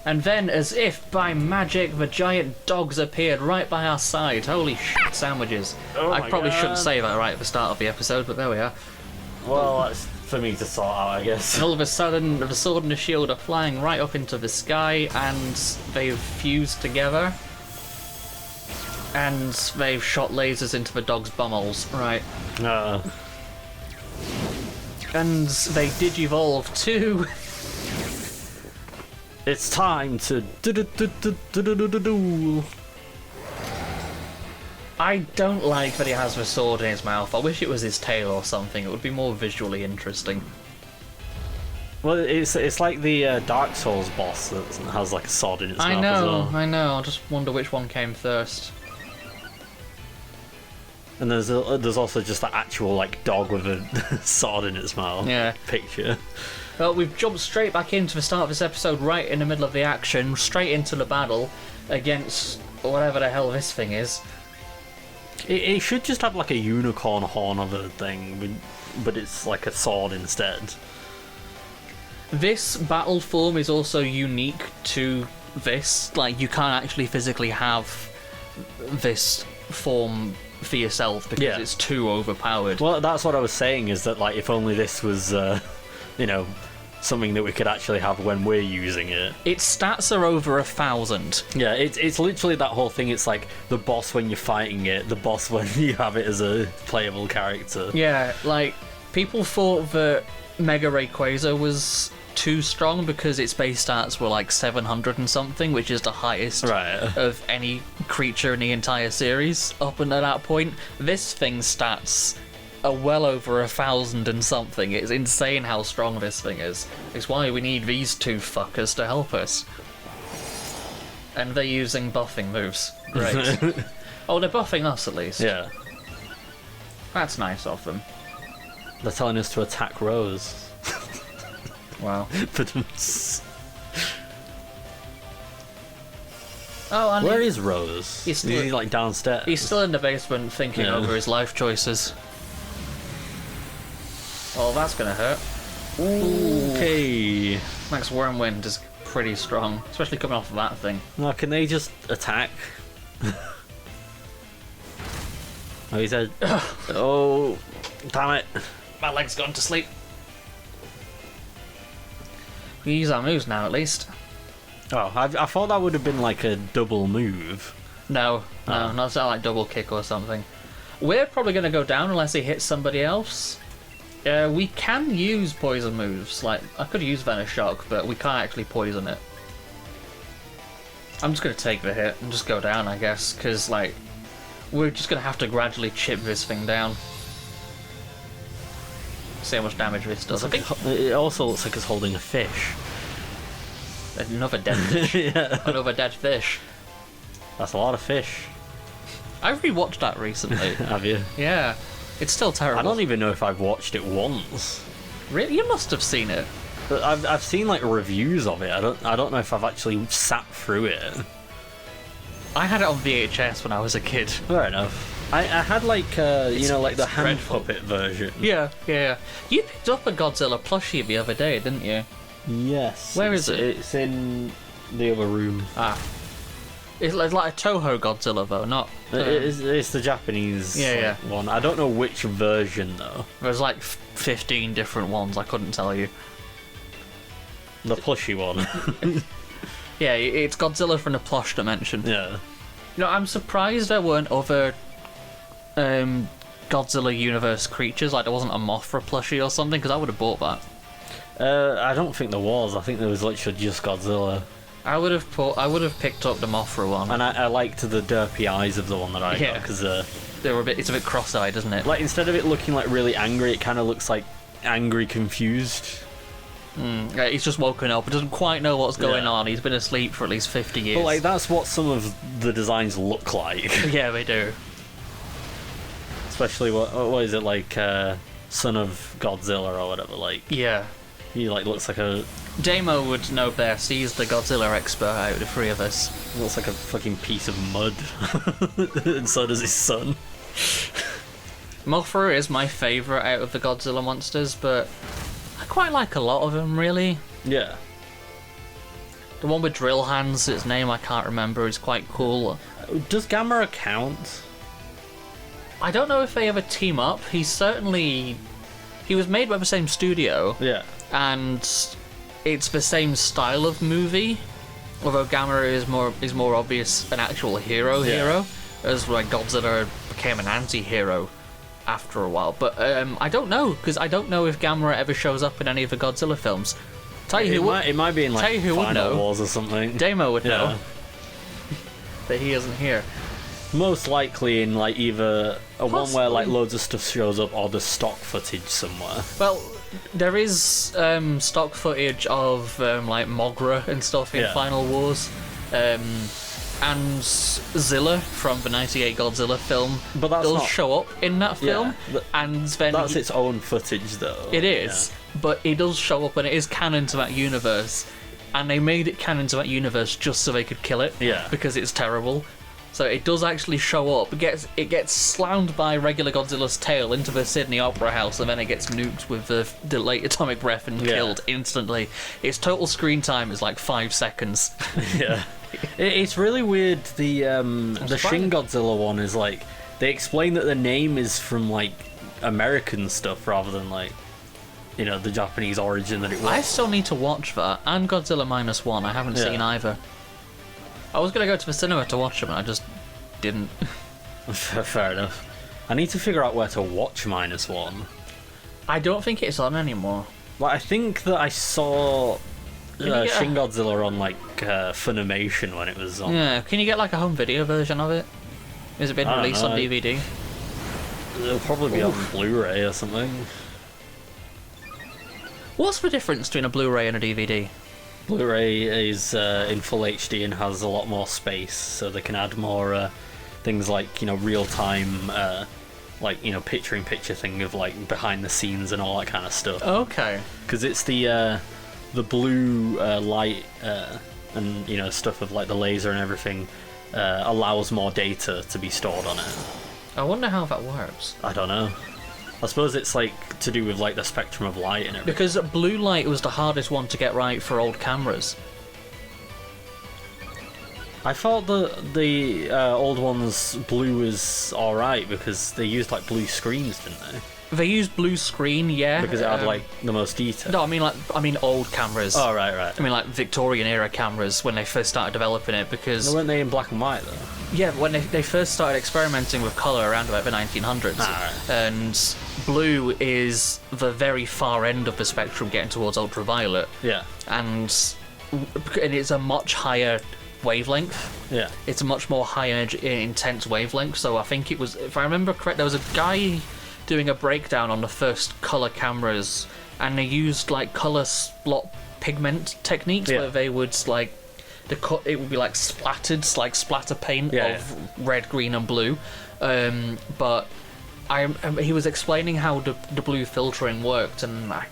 And then, as if by magic, the giant dogs appeared right by our side. Holy shit sandwiches. I probably shouldn't say that right at the start of the episode, but there we are. Well, that's for me to sort out, I guess. And all of a sudden, the sword and the shield are flying right up into the sky, and they've fused together. And they've shot lasers into the dog's bumholes. Right. And they digivolve too. It's time to do. I don't like that he has the sword in his mouth. I wish it was his tail or something. It would be more visually interesting. Well, it's like the Dark Souls boss that has like a sword in its mouth as well. I know. I just wonder which one came first. And there's also just the actual like dog with a sword in its mouth. Yeah. Picture. Well, we've jumped straight back into the start of this episode, right in the middle of the action, straight into the battle against whatever the hell this thing is. It should just have like a unicorn horn of a thing, but it's like a sword instead. This battle form is also unique to this. Like, you can't actually physically have this form for yourself because it's too overpowered. Well, that's what I was saying, is that like if only this was, something that we could actually have when we're using it. Its stats are over 1,000. Yeah, it's literally that whole thing. It's like the boss when you're fighting it, the boss when you have it as a playable character. Yeah, like, people thought that Mega Rayquaza was too strong because its base stats were like 700 and something, which is the highest of any creature in the entire series up until that point. This thing's stats are well over 1,000 and something. It's insane how strong this thing is. It's why we need these two fuckers to help us. And they're using buffing moves. Great. Oh, they're buffing us at least. Yeah. That's nice of them. They're telling us to attack Rose. Wow. Oh, and where is Rose? Is he like downstairs? He's still in the basement thinking over his life choices. Oh, that's gonna hurt. Ooh. Okay. Max Wormwind is pretty strong, especially coming off of that thing. No, can they just attack? Oh, he said. Oh, damn it. My leg's gone to sleep. We use our moves now, at least. Oh, I thought that would have been like a double move. No, not like double kick or something. We're probably going to go down unless he hits somebody else. We can use poison moves. Like, I could use Venoshock, but we can't actually poison it. I'm just going to take the hit and just go down, I guess, because, like, we're just going to have to gradually chip this thing down. See how much damage this does. I think it also looks like it's holding a fish. Another dead fish. Yeah. Another dead fish. That's a lot of fish. I rewatched that recently. Have you? Yeah. It's still terrible. I don't even know if I've watched it once. Really? You must have seen it. But I've seen like reviews of it. I don't know if I've actually sat through it. I had it on VHS when I was a kid. Fair enough. I had like like the hand puppet version. Yeah. You picked up a Godzilla plushie the other day, didn't you? Yes. Where is it? It's in the other room. Ah. It's like a Toho Godzilla though, not. It's the Japanese one. I don't know which version though. There's like 15 different ones. I couldn't tell you. The plushy one. Yeah, it's Godzilla from the plush dimension. Yeah. You know, I'm surprised there weren't other Godzilla universe creatures. Like there wasn't a Mothra plushie or something, because I would have bought that. I don't think there was. I think there was literally just Godzilla. I would have picked up the Mothra one. And I liked the derpy eyes of the one that I got, because it's a bit cross-eyed, isn't it? Like instead of it looking like really angry, it kind of looks like angry, confused. Yeah, he's just woken up. He doesn't quite know what's going on. He's been asleep for at least 50 years. But like that's what some of the designs look like. Yeah, they do. Especially what is it like, Son of Godzilla or whatever? Like he like looks like a. Damo would know best. He's the Godzilla expert out of the three of us. He looks like a fucking piece of mud, and so does his son. Mothra is my favourite out of the Godzilla monsters, but I quite like a lot of them, really. Yeah. The one with drill hands, its name I can't remember, is quite cool. Does Gamera count? I don't know if they ever team up. He was made by the same studio. Yeah. And it's the same style of movie, although Gamera is more obvious an actual hero, as like Godzilla became an anti-hero after a while. But I don't know, because I don't know if Gamera ever shows up in any of the Godzilla films. It might be in like Final Wars or something. Damo would know that he isn't here. Most likely in like either one where like loads of stuff shows up or the stock footage somewhere. Well, there is stock footage of like Mogra and stuff in Final Wars, and Zilla from the '98 Godzilla film. But that's does show up in that film, and then that's its own footage though. It is, but it does show up and it is canon to that universe. And they made it canon to that universe just so they could kill it. Yeah. Because it's terrible. So it does actually show up. It gets slammed by regular Godzilla's tail into the Sydney Opera House, and then it gets nuked with the late atomic breath and killed instantly. Its total screen time is like 5 seconds. Yeah. It's really weird. The Shin Godzilla one is like, they explain that the name is from like American stuff rather than like, you know, the Japanese origin that it was. I still need to watch that, and Godzilla -1. I haven't seen either. I was going to go to the cinema to watch them, and I just didn't. Fair enough. I need to figure out where to watch -1. I don't think it's on anymore. Well, I think that I saw Shin Godzilla on like Funimation when it was on. Yeah, can you get like a home video version of it? Has it been released on DVD? It'll probably be on Blu-ray or something. What's the difference between a Blu-ray and a DVD? Blu-ray is in full HD and has a lot more space, so they can add more things like, you know, real-time, like, you know, picture-in-picture thing of like behind the scenes and all that kind of stuff. Okay. Because it's the blue light and, you know, stuff of like the laser and everything allows more data to be stored on it. I wonder how that works. I don't know. I suppose it's like to do with like the spectrum of light and everything. Because blue light was the hardest one to get right for old cameras. I thought the old ones blue was alright because they used like blue screens, didn't they? They used blue screen, yeah. Because it had like the most detail. No, I mean old cameras. Oh right. I mean like Victorian era cameras when they first started developing it, because. No, weren't they in black and white though? Yeah, when they first started experimenting with colour around about the 1900s. Right. And blue is the very far end of the spectrum, getting towards ultraviolet. Yeah. And it's a much higher wavelength. Yeah. It's a much more high intense wavelength. So I think it was, if I remember correct, there was a guy doing a breakdown on the first colour cameras, and they used like colour spot pigment techniques where they would like it would be like splattered, like splatter paint of red, green, and blue. But he was explaining how the blue filtering worked, and I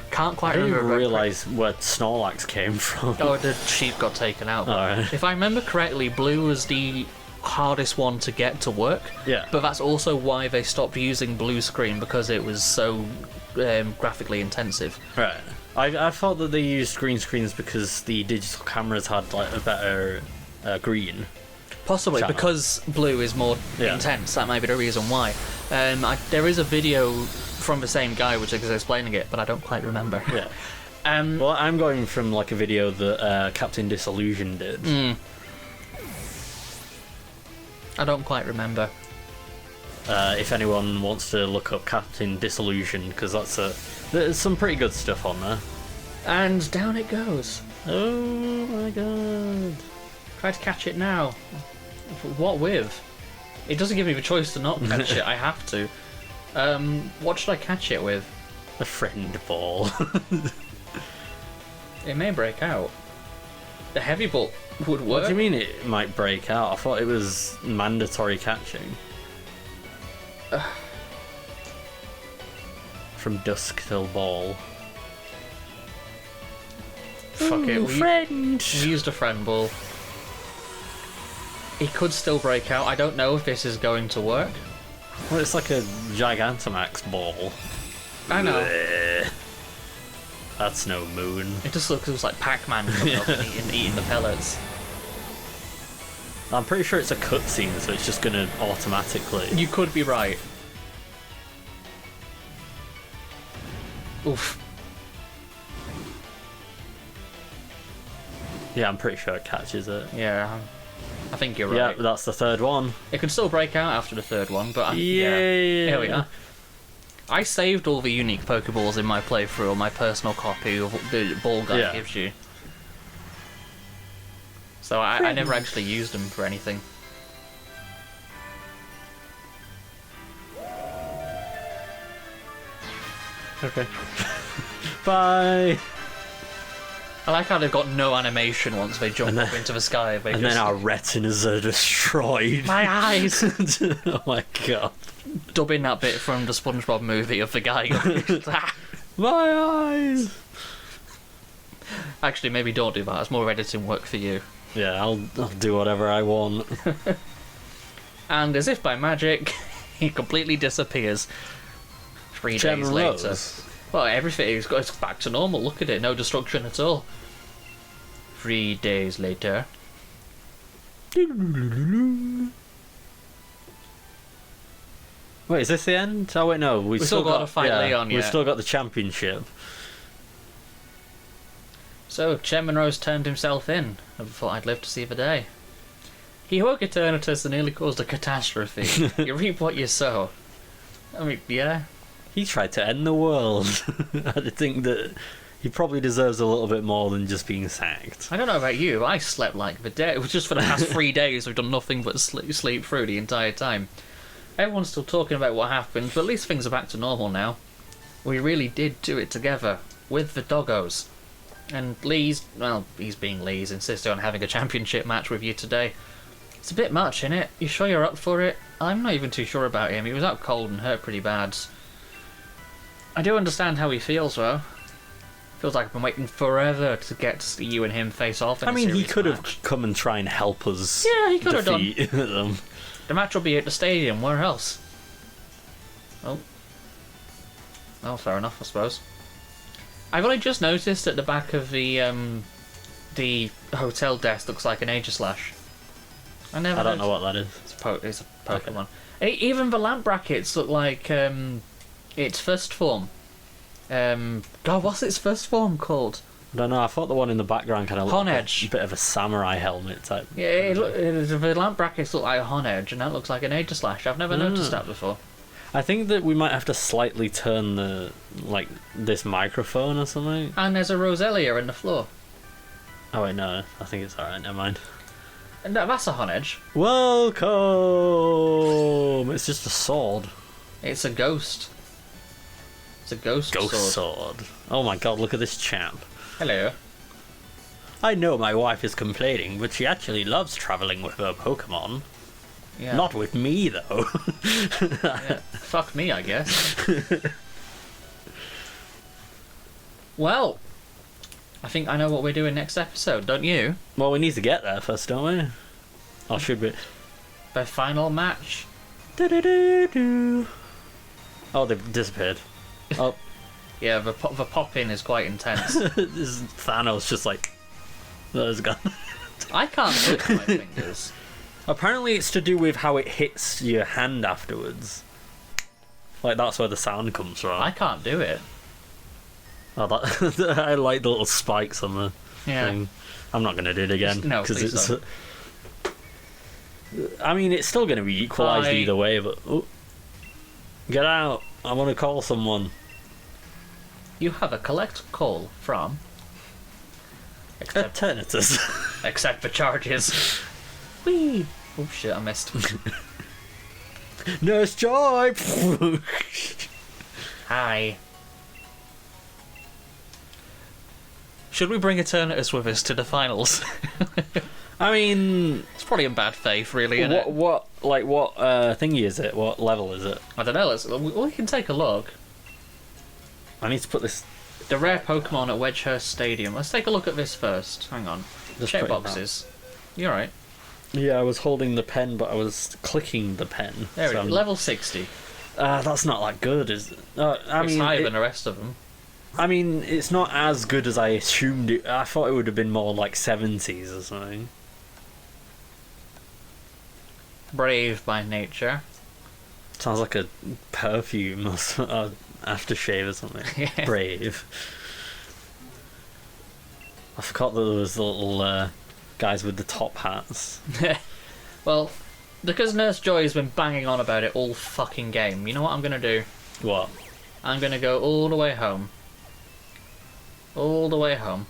can't quite remember. I didn't realise where Snorlax came from. Oh, the sheep got taken out. Right. If I remember correctly, blue was the hardest one to get to work. Yeah. But that's also why they stopped using blue screen, because it was so graphically intensive. Right. I thought that they used green screens because the digital cameras had like a better green. Possibly, channel. because blue is more intense. That might be the reason why. There is a video from the same guy which is explaining it, but I don't quite remember. Yeah. Well, I'm going from like a video that Captain Disillusion did. I don't quite remember. If anyone wants to look up Captain Disillusion, because there's some pretty good stuff on there. And down it goes. Oh my god. Try to catch it now. What with? It doesn't give me the choice to not catch it. I have to. What should I catch it with? A friend ball. It may break out. The heavy ball would work. What do you mean it might break out? I thought it was mandatory catching. From dusk till ball. Fuck it. Friend. We used a friend ball. It could still break out. I don't know if this is going to work. Well, it's like a Gigantamax ball. I know. That's no moon. It just looks like Pac-Man coming up and eating the pellets. I'm pretty sure it's a cutscene, so it's just gonna automatically. You could be right. Oof. Yeah, I'm pretty sure it catches it. Yeah, I think you're right. Yeah, that's the third one. It can still break out after the third one, but Yeah. here we are. I saved all the unique Pokeballs in my playthrough on my personal copy of the ball guy gives you. So I never actually used them for anything. Okay. Bye! I like how they've got no animation once they jump up into the sky. And then our retinas are destroyed. My eyes! Oh my god. Dubbing that bit from the SpongeBob movie of the guy going, My eyes! Actually, maybe don't do that. It's more editing work for you. Yeah, I'll do whatever I want. And as if by magic, he completely disappears. 3 days later. Rose. Well, everything is back to normal. Look at it, no destruction at all. 3 days later. Wait, is this the end? Oh wait, no. We've still got to fight Leon We've yet. still got the championship. So, Chairman Rose turned himself in. I thought I'd live to see the day. He woke Eternatus and nearly caused a catastrophe. You reap what you sow. I mean, yeah. He tried to end the world. I think that he probably deserves a little bit more than just being sacked. I don't know about you, I slept like the day. It was just for the past 3 days we've done nothing but sleep through the entire time. Everyone's still talking about what happened, but at least things are back to normal now. We really did do it together, with the doggos. And Lee's, well, he's being Lee's, insisted on having a championship match with you today. It's a bit much, innit? You sure you're up for it? I'm not even too sure about him. He was out cold and hurt pretty bad. I do understand how he feels, though. Feels like I've been waiting forever to get to see you and him face off in I mean, a he series could match. have come and try and help us. Yeah, he could have done. defeat them. The match will be at the stadium. Where else? Oh. Well, fair enough, I suppose. I've only just noticed at the back of the hotel desk looks like an Aegislash. I don't know what that is. It's a Pokemon. Even the lamp brackets look like its first form. God, what's its first form called? I don't know. I thought the one in the background kind of looked like Honedge. a bit of a samurai helmet type. Yeah, the lamp brackets look like a Honedge, and that looks like an Aegislash. I've never noticed that before. I think that we might have to slightly turn this microphone or something. And there's a Roselia in the floor. Oh wait, no. I think it's alright. Never mind. And that's a Honedge. Welcome. It's just a sword. It's a ghost. It's a ghost sword. Oh my god! Look at this chap. Hello. I know my wife is complaining, but she actually loves traveling with her Pokemon. Yeah. Not with me, though. Yeah. Fuck me, I guess. Well, I think I know what we're doing next episode, don't you? Well, we need to get there first, don't we? Or should we? The final match. Do-do-do-do. Oh, they've disappeared. Oh. Yeah, the pop-in is quite intense. This Thanos just like... There's gone. I can't do it with my fingers. Apparently it's to do with how it hits your hand afterwards. Like, that's where the sound comes from. I can't do it. Oh, that, I like the little spikes on the Yeah. thing. I'm not going to do it again. No, please it's. don't. I mean, it's still going to be equalised Bye. either way, but... Oh, get out! I want to call someone. You have a collect call from... Eternatus. Accept the charges. Whee! Oh shit, I missed. Nurse Joy! Hi. Should we bring Eternatus with us to the finals? I mean... It's probably in bad faith, really, isn't it? What thingy is it? What level is it? I don't know, we can take a look. I need to put this... The rare Pokemon at Wedgehurst Stadium. Let's take a look at this first. Hang on. Just Check putting boxes. You're right. Yeah, I was holding the pen, but I was clicking the pen. There we go. Level 60. That's not that good, is it? I It's mean, higher than the rest of them. I mean, it's not as good as I assumed it. I thought it would have been more like 70s or something. Brave by nature. Sounds like a perfume or aftershave or something. Yeah. Brave. I forgot that there was the little guys with the top hats. Well, because Nurse Joy's been banging on about it all fucking game, you know what I'm gonna do? What? I'm gonna go all the way home. All the way home.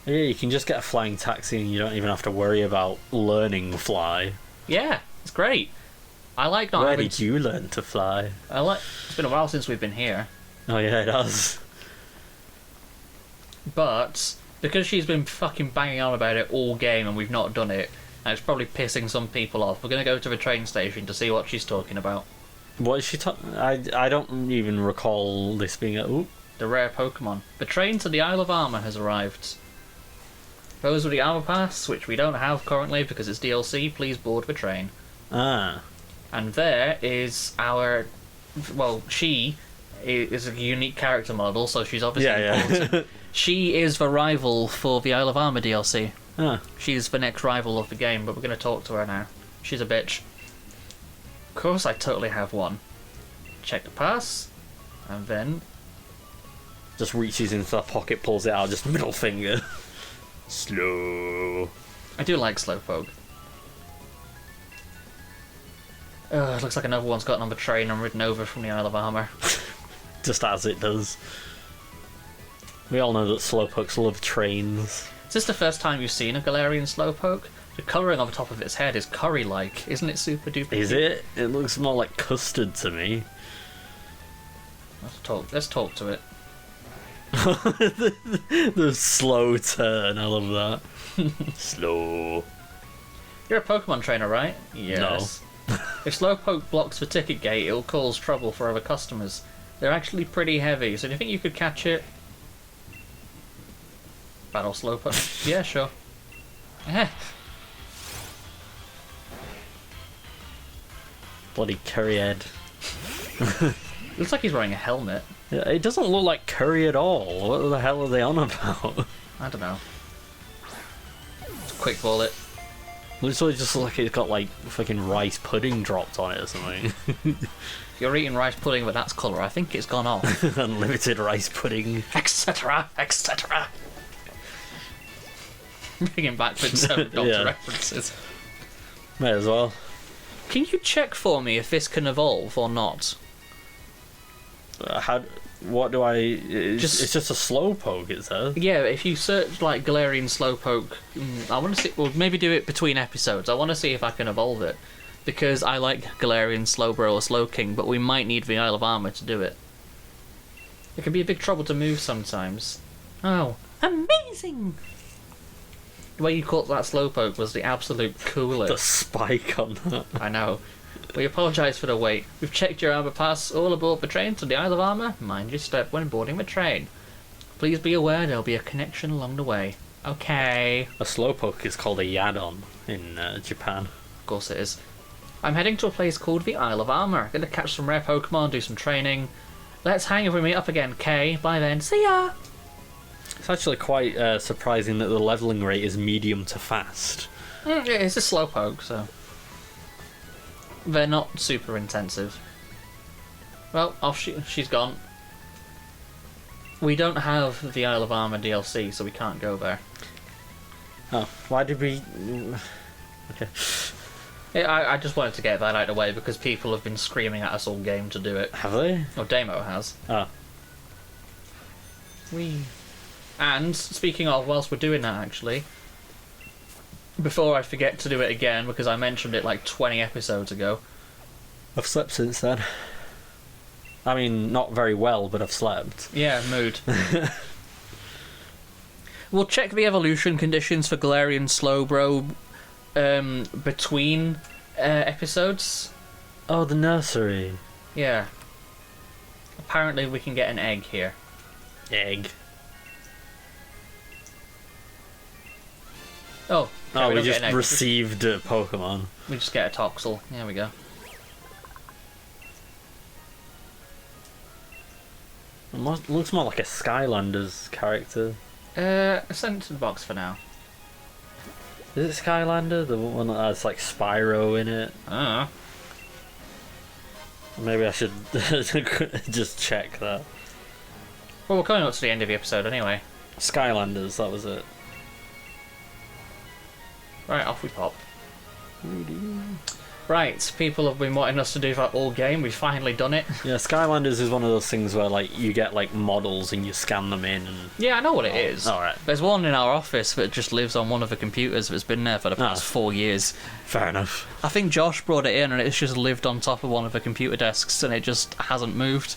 Yeah, you can just get a flying taxi and you don't even have to worry about learning fly. Yeah, it's great. I like not Where having did you learn to fly? It's been a while since we've been here. Oh yeah, it has. But because she's been fucking banging on about it all game and we've not done it, and it's probably pissing some people off, we're gonna go to the train station to see what she's talking about. What is she talking? I don't even recall this being a... Ooh. The rare Pokemon. The train to the Isle of Armor has arrived. Those with the Armor Pass, which we don't have currently because it's DLC, please board the train. Ah. And there is our... Well, she is a unique character model, so she's obviously important. Yeah. She is the rival for the Isle of Armor DLC. Ah. She's the next rival of the game, but we're going to talk to her now. She's a bitch. Of course, I totally have one. Check the pass, and then... Just reaches into the pocket, pulls it out, just middle finger. Slow. I do like Slowpoke. It looks like another one's gotten on the train and ridden over from the Isle of Armor. Just as it does. We all know that Slowpokes love trains. Is this the first time you've seen a Galarian Slowpoke? The colouring on the top of its head is curry-like. Isn't it super duper Is cute? it? It looks more like custard to me. Let's talk to it. The slow turn, I love that. Slow. You're a Pokemon trainer, right? Yes. No. If Slowpoke blocks the ticket gate, it'll cause trouble for other customers. They're actually pretty heavy, so do you think you could catch it? Battle Slowpoke? Yeah, sure. Bloody curry head. Looks like he's wearing a helmet. Yeah, it doesn't look like curry at all. What the hell are they on about? I don't know. Quick ball it. Literally just looks like it's got like fucking rice pudding dropped on it or something. If you're eating rice pudding with that colour, I think it's gone off. Unlimited rice pudding. Etc. Etc. Bringing back with some Doctor references. May as well. Can you check for me if this can evolve or not? What do I... It's just a Slowpoke, it says. Yeah, if you search like Galarian Slowpoke, I want to see... Well, maybe do it between episodes. I want to see if I can evolve it. Because I like Galarian Slowbro or Slowking, but we might need the Isle of Armor to do it. It can be a big trouble to move sometimes. Oh, amazing! The way you caught that Slowpoke was the absolute coolest. The spike on that. I know. We apologise for the wait. We've checked your Armor Pass. All aboard the train to the Isle of Armor. Mind your step when boarding the train. Please be aware there'll be a connection along the way. Okay. A Slowpoke is called a Yadon in Japan. Of course it is. I'm heading to a place called the Isle of Armor. Gonna catch some rare Pokemon, do some training. Let's hang if we meet up again, Kay. Bye then. See ya! It's actually quite surprising that the leveling rate is medium to fast. It's a Slowpoke, so... They're not super intensive. Well, she's gone. We don't have the Isle of Armor DLC, so we can't go there. Oh, why did we... Okay. I just wanted to get that out of the way because people have been screaming at us all game to do it. Have they? Or Damo has. Oh. And, speaking of, whilst we're doing that actually, before I forget to do it again, because I mentioned it like 20 episodes ago. I've slept since then. I mean, not very well, but I've slept. Yeah, mood. We'll check the evolution conditions for Galarian Slowbro between episodes. Oh, the nursery. Yeah. Apparently we can get an egg here. Egg. Oh. Okay, we just received a Pokemon. We just get a Toxel. There we go. Looks more like a Skylanders character. Send it to the box for now. Is it Skylander? The one that has like Spyro in it? Maybe I should just check that. Well, we're coming up to the end of the episode anyway. Skylanders, that was it. Right, off we pop. Right, people have been wanting us to do that all game. We've finally done it. Yeah, Skylanders is one of those things where like you get like models and you scan them in. And Yeah, I know what it is. Alright. There's one in our office that just lives on one of the computers that's been there for the past 4 years. Fair enough. I think Josh brought it in and it's just lived on top of one of the computer desks and it just hasn't moved.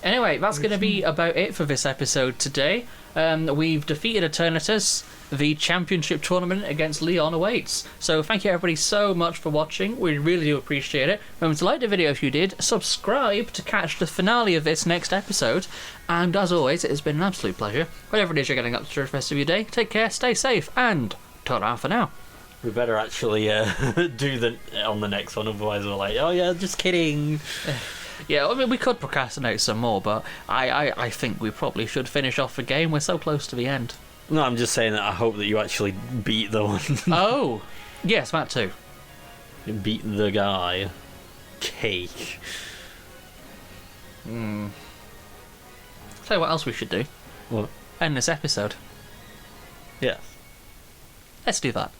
Anyway, that's going to be about it for this episode today. We've defeated Eternatus. The championship tournament against Leon awaits. So thank you everybody so much for watching. We really do appreciate it. Remember to like the video if you did. Subscribe to catch the finale of this next episode. And as always, it has been an absolute pleasure. Whatever it is you're getting up to the rest of your day, take care, stay safe, and ta-ra for now. We better actually do on the next one, otherwise we're like, oh yeah, just kidding. Yeah, I mean, we could procrastinate some more, but I think we probably should finish off the game. We're so close to the end. No, I'm just saying that I hope that you actually beat the one. Oh! Yes, that too. Beat the guy. Cake. Tell you what else we should do. What? End this episode. Yeah. Let's do that.